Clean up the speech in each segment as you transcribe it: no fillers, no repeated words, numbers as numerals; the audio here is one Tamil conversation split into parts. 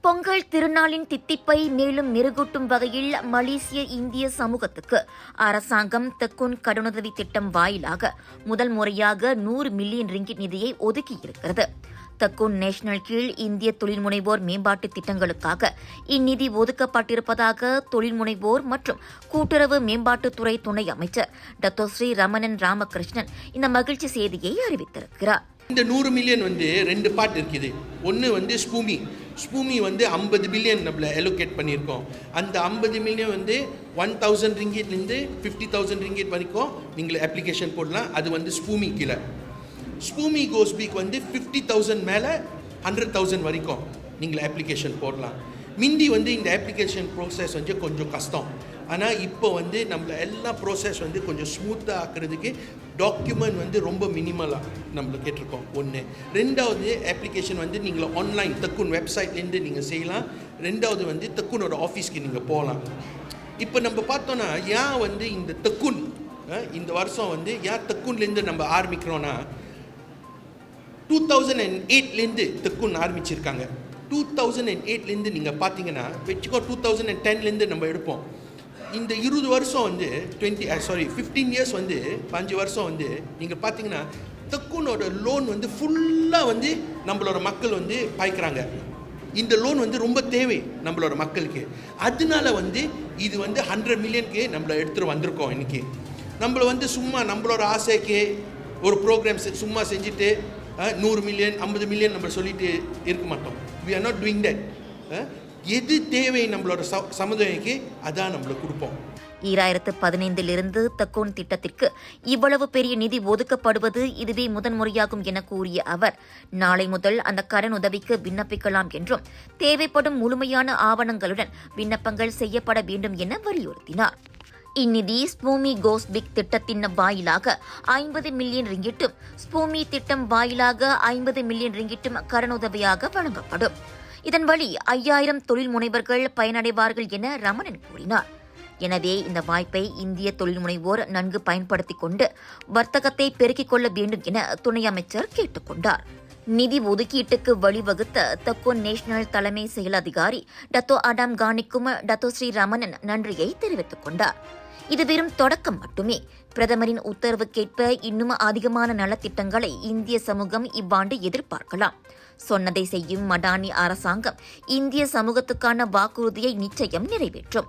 பொங்கல் திருநாளின் தித்திப்பை மேலும் மெருகூட்டும் வகையில் மலேசிய இந்திய சமூகத்துக்கு அரசாங்கம் தெக்குன் கடனுதவி திட்டம் வாயிலாக முதல் முறையாக 100 மில்லியன் ரிங்கிட் நிதியை ஒதுக்கியிருக்கிறது. தெக்குன் நேஷனல் கீழ் இந்திய தொழில்முனைவோர் மேம்பாட்டு திட்டங்களுக்காக இந்நிதி ஒதுக்கப்பட்டிருப்பதாக தொழில்முனைவோர் மற்றும் கூட்டுறவு மேம்பாட்டுத்துறை துணை அமைச்சர் டத்தோஸ்ரீ ரமணன் ராமகிருஷ்ணன் இந்த மகிழ்ச்சி செய்தியை அறிவித்திருக்கிறார். இந்த 100 மில்லியன் ரெண்டு பார்ட் இருக்குது. ஒன்று ஸ்பூமி 50 பில்லியன் நம்மள அலோகேட் பண்ணியிருக்கோம். அந்த 50 மில்லியன் 1000 ரிங்கிட்லேருந்து 50,000 ரிங்கிட் வரைக்கும் நீங்கள் அப்ளிகேஷன் போடலாம். அது ஸ்பூமி கீழே. ஸ்பூமி கோஸ்பிக் 50,000 மேலே 100,000 வரைக்கும் நீங்கள் அப்ளிகேஷன் போடலாம். மிந்தி இந்த அப்ளிகேஷன் ப்ரோசஸ் கொஞ்சம் கஷ்டம். ஆனால் இப்போ நம்மள எல்லா ப்ரோசஸ் கொஞ்சம் ஸ்மூத்தாக ஆக்கிறதுக்கு டாக்குமெண்ட் ரொம்ப மினிமலாக நம்மளை கேட்டிருக்கோம். ஒன்று. ரெண்டாவது அப்ளிகேஷன் நீங்கள் ஆன்லைன் தெக்குன் வெப்சைட்லேருந்து நீங்கள் செய்யலாம். ரெண்டாவது தெக்குனோட ஆஃபீஸ்க்கு நீங்கள் போகலாம். இப்போ நம்ம பார்த்தோன்னா ஏன் இந்த தெக்குன் இந்த வருஷம் ஏன் தெக்குன்லேருந்து நம்ம ஆரம்பிக்கிறோன்னா 2008லேருந்து தெக்குன் ஆரம்பிச்சிருக்காங்க. 2008லேருந்து நீங்கள் பார்த்தீங்கன்னா வச்சுக்கோ 2010லேருந்து நம்ம எடுப்போம். இந்த 20 வருஷம் 15 இயர்ஸ் 5 வருஷம் நீங்கள் பார்த்தீங்கன்னா தெக்குனோட லோன் ஃபுல்லாக நம்மளோட மக்கள் பாய்க்கிறாங்க. இந்த லோன் ரொம்ப தேவை நம்மளோட மக்களுக்கு. அதனால இது 100 மில்லியனுக்கு நம்மளை எடுத்துகிட்டு வந்திருக்கோம். இன்றைக்கி நம்மளை சும்மா நம்மளோட ஆசைக்கு ஒரு ப்ரோக்ராம் சும்மா செஞ்சுட்டு 100 மில்லியன் 50 மில்லியன் நம்ம சொல்லிட்டு இருக்க மாட்டோம். we are not doing that. எது தேவை நம்மளோட சமுதாயக்கு அதான் நம்மளுக்கு கொடுப்போம். 2015 தெக்குன் திட்டத்திற்கு இவ்வளவு பெரிய நிதி ஒதுக்கப்படுவது இதுவே முதன்முறையாகும் என கூறிய அவர், நாளை முதல் அந்த கடன் உதவிக்கு விண்ணப்பிக்கலாம் என்றும் தேவைப்படும் முழுமையான ஆவணங்களுடன் விண்ணப்பங்கள் செய்யப்பட வேண்டும் என வலியுறுத்தினார். இந்நிதி ஸ்பூமி கோஸ்பிக் திட்டத்தின் வாயிலாக 50 மில்லியன் ரிங்கிட்டும் ஸ்பூமி திட்டம் வாயிலாக 50 மில்லியன் ரிங்கிட்டும் கடனுதவியாக வழங்கப்படும். இதன் வழி 5000 தொழில் முனைவர்கள் பயனடைவார்கள் என ரமணன் கூறினார். எனவே இந்த வாய்ப்பை இந்திய தொழில் முனைவோர் நன்கு பயன்படுத்திக் கொண்டு வர்த்தகத்தை பெருக்கிக் கொள்ள வேண்டும் என துணை அமைச்சர் கேட்டுக் கொண்டார். நிதி ஒதுக்கீட்டுக்கு வழிவகுத்த தெக்குன் நேஷனல் தலைமை செயல் அதிகாரி டத்தோ அடாம் கானிக்கும் டத்தோஸ்ரீ ரமணன் நன்றியை தெரிவித்துக் கொண்டார். இது வெறும் தொடக்கம் மட்டுமே. பிரதமரின் உத்தரவுக்கேற்ப இன்னும் அதிகமான நலத்திட்டங்களை இந்திய சமூகம் இவ்வாண்டு எதிர்பார்க்கலாம். சொன்னதை செய்யும் மடானி அரசாங்கம் இந்திய சமூகத்துக்கான வாக்குறுதியை நிச்சயம் நிறைவேற்றும்.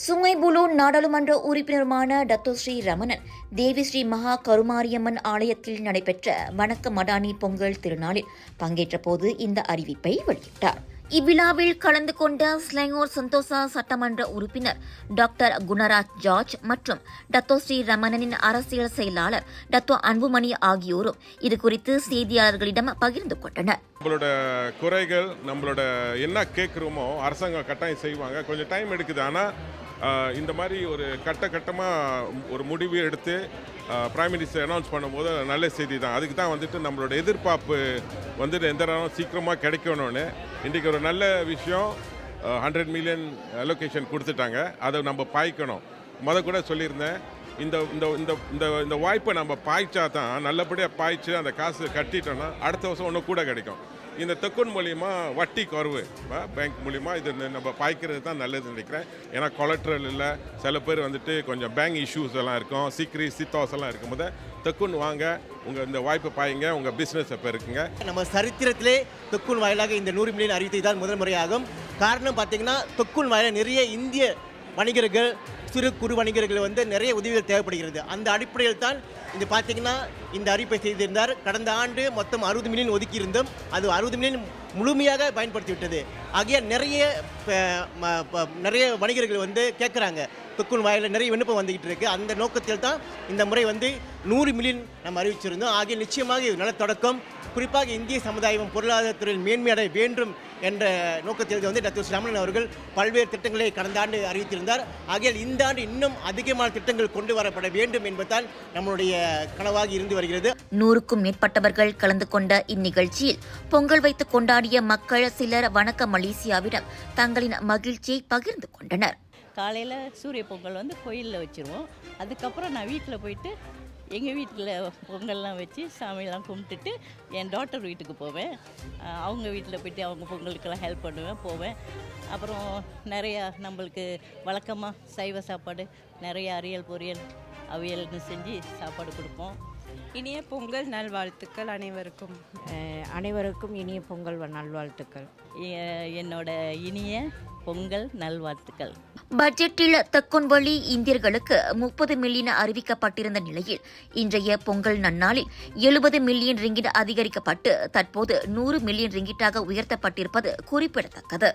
சுங்கை புலு நாடாளுமன்ற உறுப்பினருமான டத்தோஸ்ரீ ரமணன் தேவி ஸ்ரீ மகா கருமாரியம்மன் ஆலயத்தில் நடைபெற்ற வணக்க மடானி பொங்கல் திருநாளில் பங்கேற்ற போது இந்த அறிவிப்பை வெளியிட்டார். இவ்விழாவில் கலந்து கொண்ட ஸ்லெங்கோர் சந்தோசா சட்டமன்ற உறுப்பினர் டாக்டர் குணராஜ் ஜார்ஜ் மற்றும் டத்தோஸ்ரீ ரமணனின் அரசியல் செயலாளர் டத்தோ அன்புமணி ஆகியோரும் இதுகுறித்து செய்தியாளர்களிடம் பகிர்ந்து கொண்டனர். நம்மளோட குறைகள் நம்மளோட என்ன கேட்குறோமோ அரசாங்கம் கட்டாயம் செய்வாங்க. கொஞ்சம் டைம் எடுக்குது. ஆனால் இந்த மாதிரி ஒரு கட்டமாக ஒரு முடிவு எடுத்து பிரைம் மினிஸ்டர் அனௌன்ஸ் பண்ணும்போது நல்ல செய்தி தான். அதுக்கு தான் நம்மளோட எதிர்பார்ப்பு எந்த நேரம் சீக்கிரமாக கிடைக்கணும்னு இன்றைக்கி ஒரு நல்ல விஷயம் 100 மில்லியன் அலோகேஷன் கொடுத்துட்டாங்க. அதை நம்ம பாய்க்கணும். கூட சொல்லியிருந்தேன், இந்த இந்த இந்த இந்த வாய்ப்பை நம்ம பாய்ச்சா தான் நல்லபடியாக பாய்ச்சி அந்த காசு கட்டிட்டோன்னா அடுத்த வருஷம் ஒன்று கூட கிடைக்கும். இந்த தெக்குன் மூலிமா வட்டி குறைவு பேங்க் மூலிமா இது நம்ம பாய்க்கிறது தான் நல்லதுன்னு நினைக்கிறேன். ஏன்னா கொலட்ரல் இல்லை, சில பேர் கொஞ்சம் பேங்க் இஷ்யூஸ் எல்லாம் இருக்கும், சித்தாஸ் எல்லாம் இருக்கும்போது தெக்குன் வாங்க, உங்கள் இந்த வாய்ப்பை பாய்ங்க, உங்கள் பிஸ்னஸ் இப்போ இருக்குங்க. நம்ம சரித்திரத்திலே தெக்குன் வாயிலாக இந்த 100 மில்லியன் அறிவித்தது தான் முதல் முறையாகும். காரணம் பார்த்தீங்கன்னா தெக்குன் வாயிலாக நிறைய இந்திய வணிகர்கள் சிறு குறு வணிகர்கள் நிறைய உதவிகள் தேவைப்படுகிறது. அந்த அடிப்படையில் தான் இது பார்த்தீங்கன்னா இந்த அறிவிப்பை செய்திருந்தார். கடந்த ஆண்டு மொத்தம் 60 மில்லியன் ஒதுக்கியிருந்தோம். அது 60 மில்லியன் முழுமையாக பயன்படுத்தி விட்டது. ஆகிய நிறைய வணிகர்கள் கேட்குறாங்க. தெக்குன் வாயில நிறைய விண்ணப்பம் வந்துகிட்டு இருக்கு. அந்த நோக்கத்தில் தான் இந்த முறை 100 மில்லியன் நம்ம அறிவிச்சிருந்தோம். ஆகிய நிச்சயமாக இது நல்ல தொடக்கம். குறிப்பாக இந்திய சமுதாயம் பொருளாதாரத்துறையில் மேன்மையடைய வேண்டும் என்ற நோக்கத்தில் டத்தோஸ்ரீ ரமணன் அவர்கள் பல்வேறு திட்டங்களை கடந்த ஆண்டு அறிவித்திருந்தார். ஆகையால் இந்த ஆண்டு இன்னும் அதிகமான திட்டங்கள் கொண்டு வரப்பட வேண்டும் என்பதால் நம்மளுடைய கனவாக இருந்து வருகிறது. 100க்கும் மேற்பட்டவர்கள் கலந்து கொண்ட இந்நிகழ்ச்சியில் பொங்கல் வைத்து கொண்டாடிய மக்கள் சிலர் வணக்க மலேசியாவிடம் தங்களின் மகிழ்ச்சியை பகிர்ந்து கொண்டனர். காலையில் சூரிய பொங்கல் கோயிலில் வச்சுருவோம். அதுக்கப்புறம் நான் வீட்டில் போயிட்டு எங்கள் வீட்டில் பொங்கல்லாம் வச்சு சாமியெல்லாம் கும்பிட்டுட்டு என் டாட்டர் வீட்டுக்கு போவேன். அவங்க வீட்டில் போய்ட்டு அவங்க பொங்கலுக்கெல்லாம் ஹெல்ப் பண்ணுவேன், போவேன். அப்புறம் நிறையா நம்மளுக்கு வழக்கமாக சைவ சாப்பாடு நிறைய அரியல் பொரியல் அவியல்னு செஞ்சு சாப்பாடு கொடுப்போம். இனிய பொங்கல் நல்வாழ்த்துக்கள் அனைவருக்கும். அனைவருக்கும் இனிய பொங்கல் நல்வாழ்த்துக்கள். என்னோட இனிய பொங்கல் நல்வாழ்த்துக்கள். பட்ஜெட்டில் தக்கோன் வழி இந்தியர்களுக்கு 30 மில்லியன் அறிவிக்கப்பட்டிருந்த நிலையில் இன்றைய பொங்கல் நன்னாளில் 70 மில்லியன் ரிங்கிட் அதிகரிக்கப்பட்டு தற்போது 100 மில்லியன் ரிங்கிட்டாக உயர்த்தப்பட்டிருப்பது குறிப்பிடத்தக்கது.